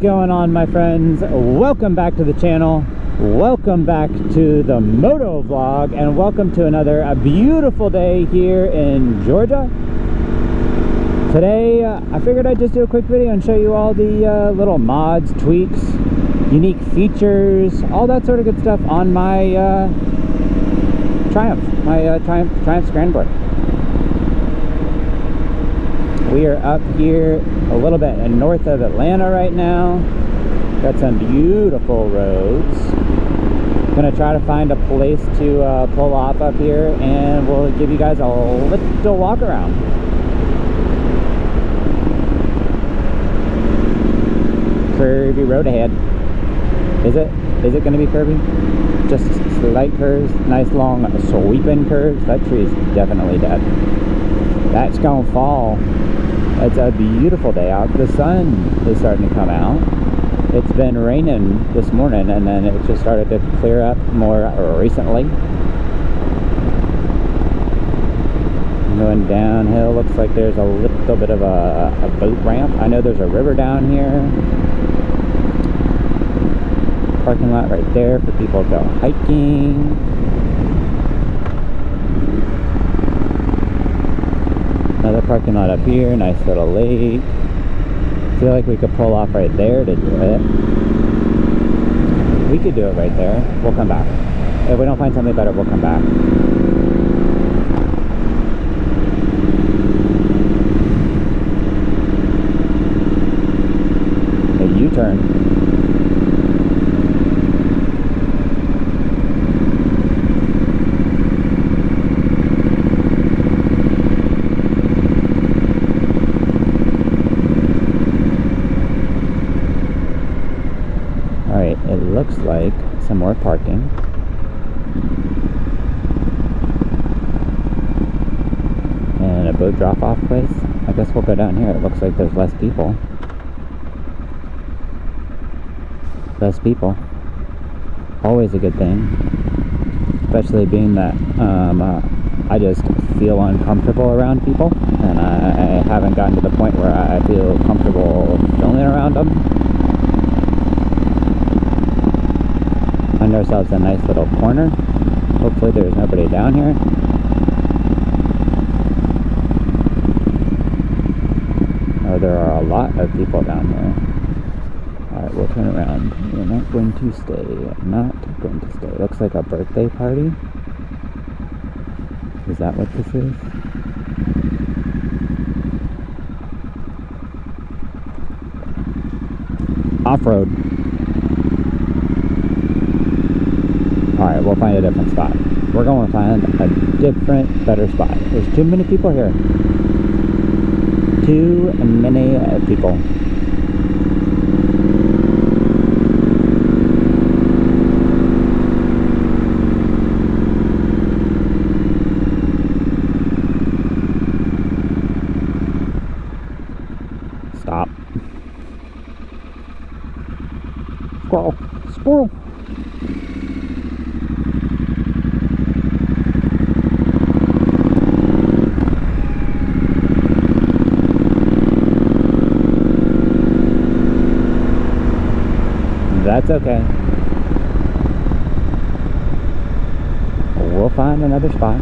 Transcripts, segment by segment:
going on, my friends? Welcome back to the channel. Welcome back to the moto vlog, and welcome to another beautiful day here in Georgia. Today I figured I'd just do a quick video and show you all the little mods, tweaks, unique features, all that sort of good stuff on my Triumph Scrambler. We are up here a little bit north of Atlanta right now. Got some beautiful roads. Gonna try to find a place to pull off up here, and we'll give you guys a little walk around. Curvy road ahead. Is it gonna be curvy? Just slight curves, nice long sweeping curves. That tree's definitely dead. That's gonna fall. It's a beautiful day out. The sun is starting to come out. It's been raining this morning, and then it just started to clear up more recently. Going downhill, looks like there's a little bit of a boat ramp. I know there's a river down here. Parking lot right there for people to go hiking. Another parking lot up here, nice little lake. Feel like we could pull off right there to do it. We could do it right there. We'll come back. If we don't find something better, we'll come back. A U-turn. It looks like some more parking. And a boat drop-off place. I guess we'll go down here. It looks like there's less people. Less people. Always a good thing. Especially being that I just feel uncomfortable around people. And I haven't gotten to the point where I feel comfortable filming around them. Find ourselves a nice little corner. Hopefully there's nobody down here. Oh, there are a lot of people down here. Alright, we'll turn around. We're not going to stay. Not going to stay. Looks like a birthday party. Is that what this is? Off-road. Alright, we'll find a different spot. We're going to find a different, better spot. There's too many people here. Too many people. Stop. Squirrel. Squirrel. That's okay. We'll find another spot.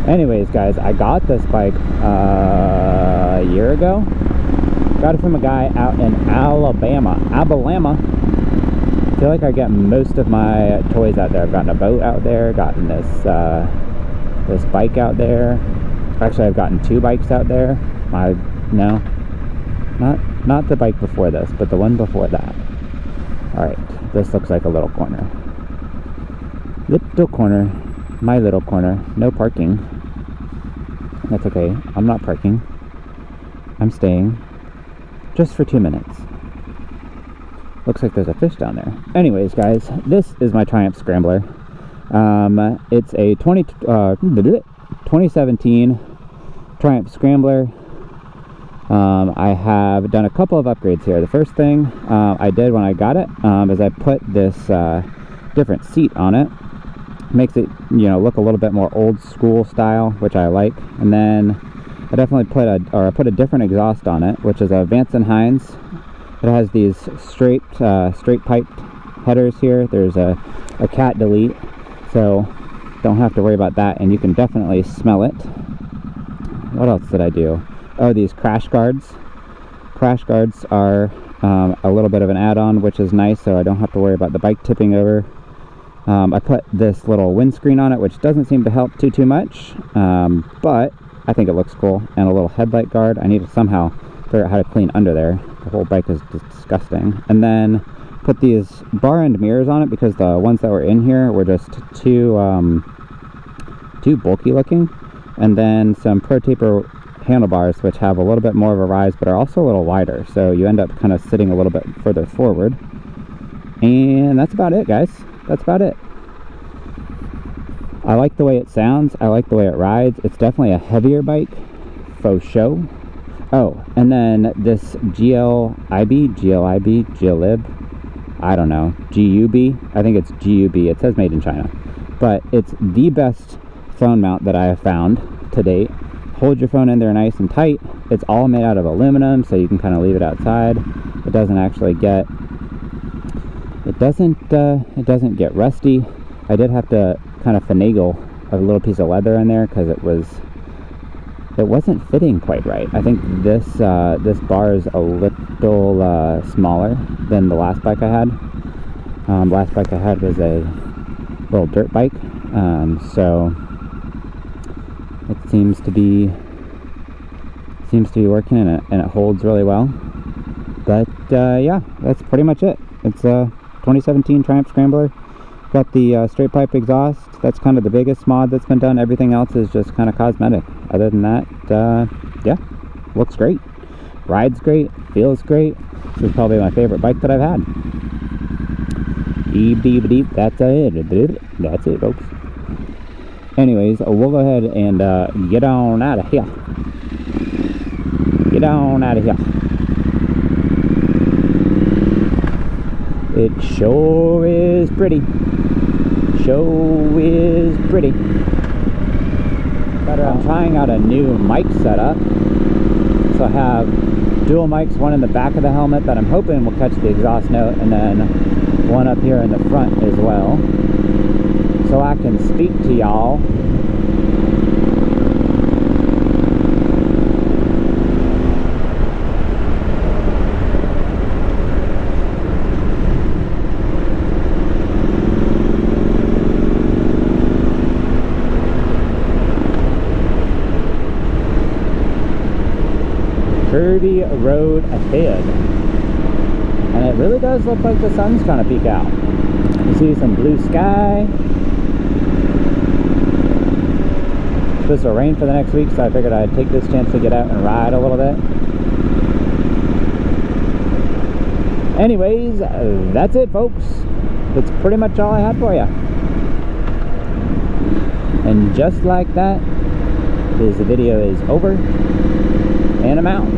Anyways, guys, I got this bike a year ago. Got it from a guy out in Alabama. I feel like I get most of my toys out there. I've gotten a boat out there, gotten this bike out there. Actually, I've gotten two bikes out there. No, not the bike before this, but the one before that. Alright, this looks like a little corner. Little corner. My little corner. No parking. That's okay. I'm not parking. I'm staying. Just for 2 minutes. Looks like there's a fish down there. Anyways, guys, this is my Triumph Scrambler. It's a 2017 Triumph Scrambler. I have done a couple of upgrades here. The first thing I did when I got it is I put this different seat on it. makes it, you know, look a little bit more old school style, which I like. And then I definitely put a different exhaust on it, which is a Vance & Hines. It has these straight pipe headers here. There's a cat delete, so don't have to worry about that, and you can definitely smell it. What else did I do? Oh, these crash guards. Crash guards are a little bit of an add-on, which is nice, so I don't have to worry about the bike tipping over. I put this little windscreen on it, which doesn't seem to help too much, but I think it looks cool. And a little headlight guard. I need to somehow figure out how to clean under there. The whole bike is disgusting. And then put these bar end mirrors on it because the ones that were in here were just too bulky looking. And then some Pro Taper handlebars, which have a little bit more of a rise but are also a little wider, so you end up kind of sitting a little bit further forward. And that's about it, guys. That's about it. I like the way it sounds. I like the way it rides. It's definitely a heavier bike, faux show. Oh, and then this GLIB, I don't know, GUB, I think it's GUB, it says made in China, but it's the best phone mount that I have found to date. Hold your phone in there nice and tight. It's all made out of aluminum, so you can kind of leave it outside. It doesn't actually get, it doesn't get rusty. I did have to kind of finagle a little piece of leather in there because it wasn't fitting quite right. I think this bar is a little smaller than the last bike I had. Last bike I had was a little dirt bike, so it seems to be working, and it holds really well. But yeah, that's pretty much it. It's a 2017 Triumph Scrambler. Got the straight pipe exhaust. That's kind of the biggest mod that's been done. Everything else is just kind of cosmetic. Other than that, yeah, looks great, rides great, feels great. This is probably my favorite bike that I've had. That's it, folks. Anyways, we'll go ahead and get on out of here. Get on out of here. It sure is pretty. Sure is pretty. I'm trying out a new mic setup. So I have dual mics, one in the back of the helmet that I'm hoping will catch the exhaust note, and then one up here in the front as well, so I can speak to y'all. Curvy road ahead, and it really does look like the sun's trying to peek out. You see some blue sky. It's supposed to rain for the next week, so I figured I'd take this chance to get out and ride a little bit. Anyways, that's it, folks. That's pretty much all I had for you. And just like that, this video is over, and I'm out.